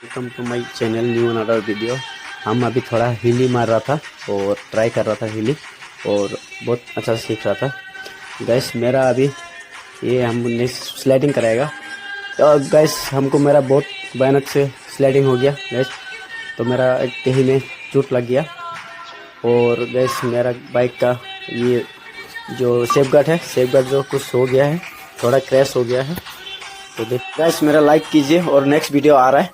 Welcome to my channel new another video. हम अभी थोड़ा हिली मार रहा था और ट्राई कर रहा था हिली और बहुत अच्छा सीख रहा था। गैस मेरा अभी ये हमने स्लाइडिंग कराएगा तो गैस हमको मेरा बहुत भयानक से स्लाइडिंग हो गया गैस। तो मेरा एक कहीं में चोट लग गया और गैस मेरा बाइक का ये जो सेफ गार्ड जो कुछ हो गया है, थोड़ा क्रैश हो गया है। तो देख गैस मेरा लाइक कीजिए और नेक्स्ट वीडियो आ रहा है।